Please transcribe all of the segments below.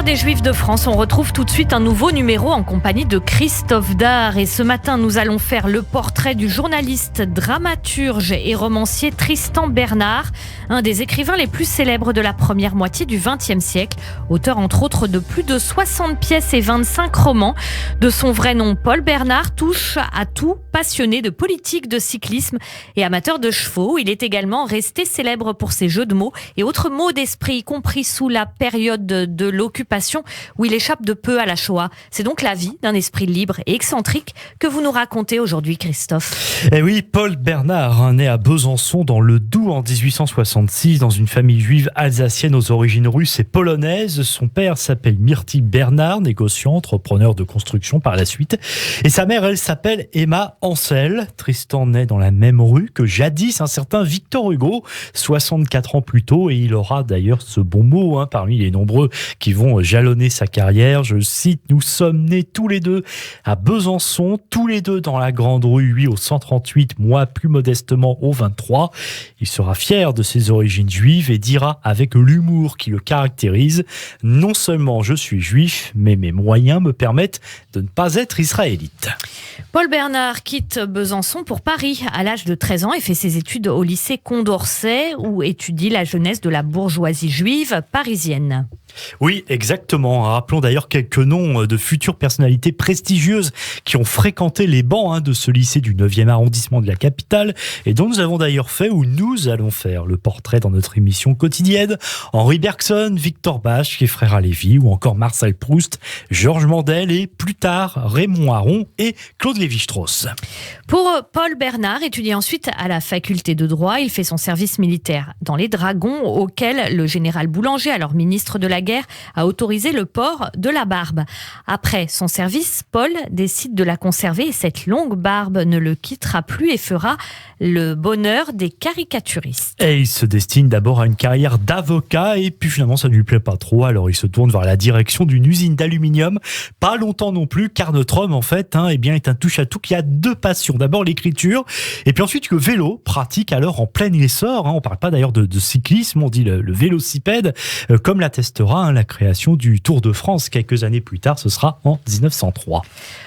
l'heure des Juifs de France, on retrouve tout de suite un nouveau numéro en compagnie de Christophe Dard. Et ce matin, nous allons faire le portrait du journaliste, dramaturge et romancier Tristan Bernard, un des écrivains les plus célèbres de la première moitié du XXe siècle. Auteur entre autres de plus de 60 pièces et 25 romans. De son vrai nom, Paul Bernard touche à tout, passionné de politique, de cyclisme et amateur de chevaux. Il est également resté célèbre pour ses jeux de mots et autres mots d'esprit, y compris sous la période de l'occupation où il échappe de peu à la Shoah. C'est donc la vie d'un esprit libre et excentrique que vous nous racontez aujourd'hui, Christophe. Eh oui, Paul Bernard, né à Besançon dans le Doubs en 1866, dans une famille juive alsacienne aux origines russes et polonaises. Son père s'appelle Myrtille Bernard, négociant, entrepreneur de construction par la suite. Et sa mère, elle s'appelle Emma Ancel. Tristan naît dans la même rue que jadis un certain Victor Hugo, 64 ans plus tôt. Et il aura d'ailleurs ce bon mot parmi les nombreux qui vont jalonner sa carrière. Je cite: « Nous sommes nés tous les deux à Besançon, tous les deux dans la grande rue, lui au 138, moi plus modestement au 23. » Il sera fier de ses origines juives et dira avec l'humour qui le caractérise: « Non seulement je suis juif, mais mes moyens me permettent de ne pas être israélite. » Paul Bernard quitte Besançon pour Paris à l'âge de 13 ans et fait ses études au lycée Condorcet où étudie la jeunesse de la bourgeoisie juive parisienne. Oui, exactement. Rappelons d'ailleurs quelques noms de futures personnalités prestigieuses qui ont fréquenté les bancs de ce lycée du 9e arrondissement de la capitale et dont nous avons d'ailleurs fait ou nous allons faire le portrait dans notre émission quotidienne. Henri Bergson, Victor Bach, les frères Halévy ou encore Marcel Proust, Georges Mandel et plus tard Raymond Aron et Claude Lévi-Strauss. Pour Paul Bernard, étudie ensuite à la faculté de droit, il fait son service militaire dans les Dragons auquel le général Boulanger, alors ministre de la guerre, a autorisé le port de la barbe. Après son service, Paul décide de la conserver et cette longue barbe ne le quittera plus et fera le bonheur des caricaturistes. Et il se destine d'abord à une carrière d'avocat et puis finalement ça ne lui plaît pas trop, alors il se tourne vers la direction d'une usine d'aluminium. Pas longtemps non plus, car notre homme en fait est un touche-à-tout qui a deux passions. D'abord l'écriture et puis ensuite le vélo, pratique alors en plein essor. On ne parle pas d'ailleurs de cyclisme, on dit le vélocipède, comme l'attestera la création du Tour de France quelques années plus tard, ce sera en 1903.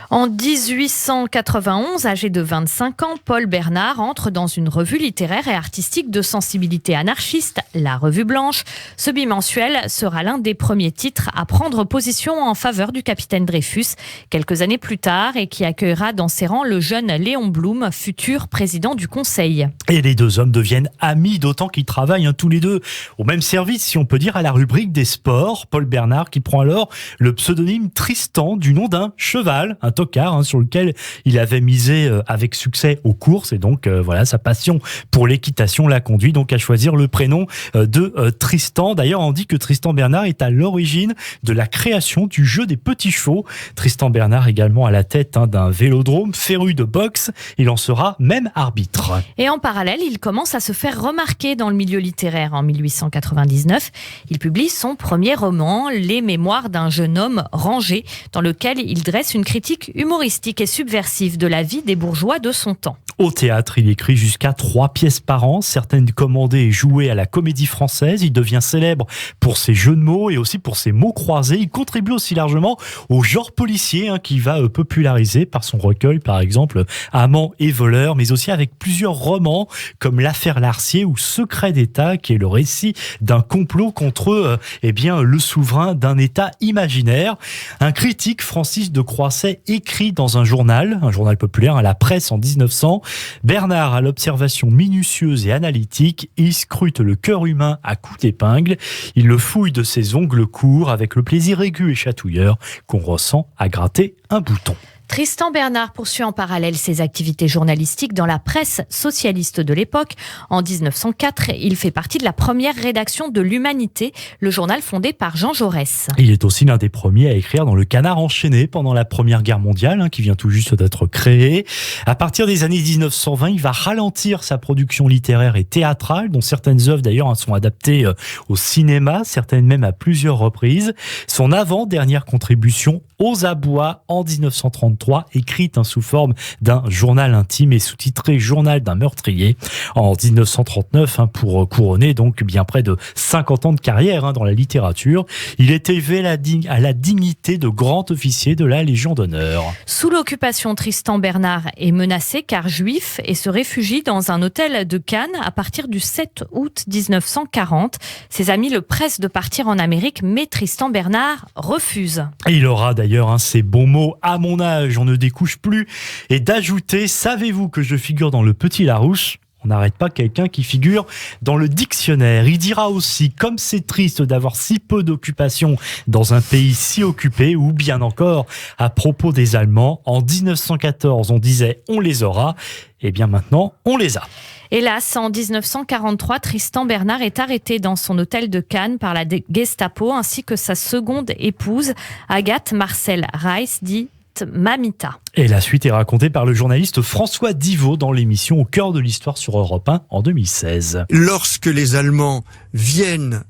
En 1891, âgé de 25 ans, Paul Bernard entre dans une revue littéraire et artistique de sensibilité anarchiste, La Revue Blanche. Ce bimensuel sera l'un des premiers titres à prendre position en faveur du capitaine Dreyfus quelques années plus tard et qui accueillera dans ses rangs le jeune Léon Blum, futur président du Conseil. Et les deux hommes deviennent amis, d'autant qu'ils travaillent tous les deux au même service, si on peut dire, à la rubrique des sports. Paul Bernard qui prend alors le pseudonyme Tristan du nom d'un cheval, un tocard sur lequel il avait misé avec succès aux courses et donc sa passion pour l'équitation l'a conduit donc à choisir le prénom de Tristan. D'ailleurs on dit que Tristan Bernard est à l'origine de la création du jeu des petits chevaux. Tristan Bernard également à la tête d'un vélodrome, féru de boxe, il en sera même arbitre. Et en parallèle, il commence à se faire remarquer dans le milieu littéraire. En 1899, il publie son premier roman, Les Mémoires d'un jeune homme rangé, dans lequel il dresse une critique humoristique et subversive de la vie des bourgeois de son temps. Au théâtre, il écrit jusqu'à 3 pièces par an, certaines commandées et jouées à la Comédie Française. Il devient célèbre pour ses jeux de mots et aussi pour ses mots croisés. Il contribue aussi largement au genre policier qu'il va populariser par son recueil, par exemple Amant et voleur, mais aussi avec plusieurs romans comme L'Affaire Larcier ou Secret d'État, qui est le récit d'un complot contre le souverain d'un État imaginaire. Un critique, Francis de Croisset, écrit dans un journal populaire, La Presse en 1900. Bernard a l'observation minutieuse et analytique, il scrute le cœur humain à coups d'épingle, il le fouille de ses ongles courts avec le plaisir aigu et chatouilleur qu'on ressent à gratter un bouton. Tristan Bernard poursuit en parallèle ses activités journalistiques dans la presse socialiste de l'époque. En 1904, il fait partie de la première rédaction de l'Humanité, le journal fondé par Jean Jaurès. Il est aussi l'un des premiers à écrire dans le Canard enchaîné pendant la Première Guerre mondiale, qui vient tout juste d'être créée. À partir des années 1920, il va ralentir sa production littéraire et théâtrale, dont certaines œuvres d'ailleurs sont adaptées au cinéma, certaines même à plusieurs reprises. Son avant-dernière contribution aux abois en 1933, écrite sous forme d'un journal intime et sous-titré Journal d'un meurtrier en 1939 pour couronner donc bien près de 50 ans de carrière dans la littérature. Il est élevé à la dignité de grand officier de la Légion d'honneur. Sous l'occupation, Tristan Bernard est menacé car juif et se réfugie dans un hôtel de Cannes à partir du 7 août 1940. Ses amis le pressent de partir en Amérique, mais Tristan Bernard refuse. Il aura d'ailleurs ces bons mots: à mon âge, on ne découche plus, et d'ajouter: savez-vous que je figure dans le Petit Larousse? On n'arrête pas quelqu'un qui figure dans le dictionnaire. Il dira aussi: comme c'est triste d'avoir si peu d'occupation dans un pays si occupé, ou bien encore à propos des Allemands, en 1914 on disait on les aura, et bien maintenant on les a. Hélas, en 1943, Tristan Bernard est arrêté dans son hôtel de Cannes par la Gestapo ainsi que sa seconde épouse, Agathe Marcel Reiss, dite Mamita. Et la suite est racontée par le journaliste François Divot dans l'émission Au cœur de l'histoire sur Europe 1 en 2016. Lorsque les Allemands viennent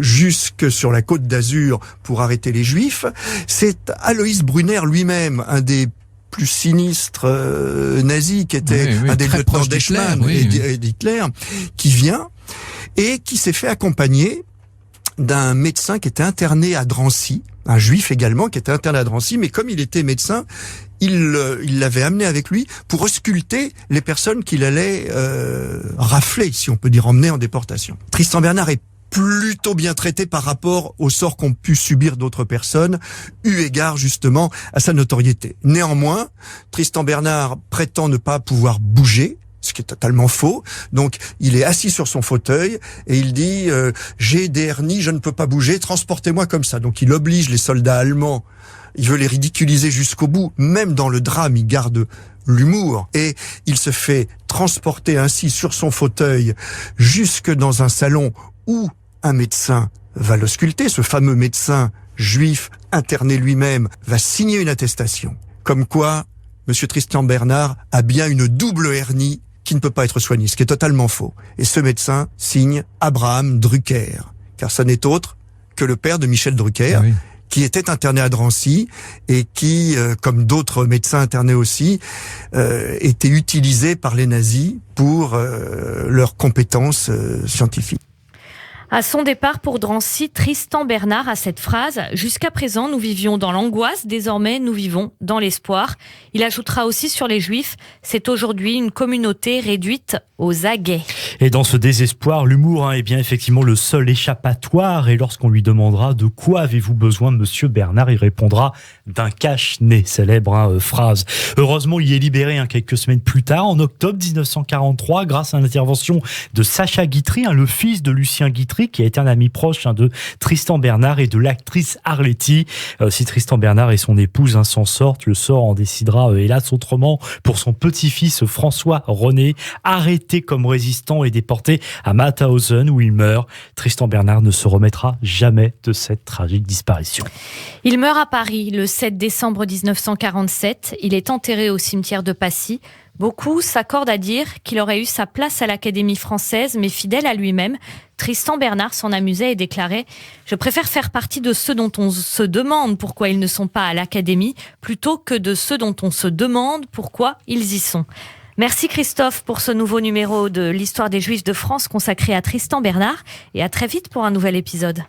jusque sur la Côte d'Azur pour arrêter les Juifs, c'est Alois Brunner lui-même, un des plus sinistres nazis, qui était un des lieutenants d'Eichmann et d'Hitler, qui vient et qui s'est fait accompagner d'un médecin qui était interné à Drancy, un juif également qui était interné à Drancy, mais comme il était médecin, il l'avait amené avec lui pour ausculter les personnes qu'il allait rafler, si on peut dire, emmener en déportation. Tristan Bernard est plutôt bien traité par rapport au sort qu'ont pu subir d'autres personnes, eu égard justement à sa notoriété. Néanmoins, Tristan Bernard prétend ne pas pouvoir bouger, ce qui est totalement faux. Donc, il est assis sur son fauteuil et il dit j'ai des hernies, je ne peux pas bouger, transportez-moi comme ça. Donc, il oblige les soldats allemands, il veut les ridiculiser jusqu'au bout. Même dans le drame, il garde l'humour et il se fait transporter ainsi sur son fauteuil jusque dans un salon où un médecin va l'ausculter. Ce fameux médecin juif interné lui-même va signer une attestation comme quoi Monsieur Tristan Bernard a bien une double hernie qui ne peut pas être soignée, ce qui est totalement faux. Et ce médecin signe Abraham Drucker, car ça n'est autre que le père de Michel Drucker, qui était interné à Drancy et qui, comme d'autres médecins internés aussi, était utilisé par les nazis pour leurs compétences scientifiques. À son départ pour Drancy, Tristan Bernard a cette phrase: « Jusqu'à présent, nous vivions dans l'angoisse, désormais nous vivons dans l'espoir ». Il ajoutera aussi sur les Juifs: « C'est aujourd'hui une communauté réduite aux aguets ». Et dans ce désespoir, l'humour est bien effectivement le seul échappatoire. Et lorsqu'on lui demandera: de quoi avez-vous besoin, monsieur Bernard, il répondra: d'un cache-nez. Célèbre phrase. Heureusement, il est libéré quelques semaines plus tard, en octobre 1943, grâce à l'intervention de Sacha Guitry, le fils de Lucien Guitry, qui a été un ami proche de Tristan Bernard et de l'actrice Arletty. Si Tristan Bernard et son épouse s'en sortent, le sort en décidera hélas autrement pour son petit-fils François René, arrêté comme résistant et déporté à Mauthausen où il meurt. Tristan Bernard ne se remettra jamais de cette tragique disparition. Il meurt à Paris le 7 décembre 1947. Il est enterré au cimetière de Passy. Beaucoup s'accordent à dire qu'il aurait eu sa place à l'Académie française, mais fidèle à lui-même, Tristan Bernard s'en amusait et déclarait « Je préfère faire partie de ceux dont on se demande pourquoi ils ne sont pas à l'Académie, plutôt que de ceux dont on se demande pourquoi ils y sont ». Merci Christophe pour ce nouveau numéro de l'histoire des Juifs de France consacré à Tristan Bernard, et à très vite pour un nouvel épisode.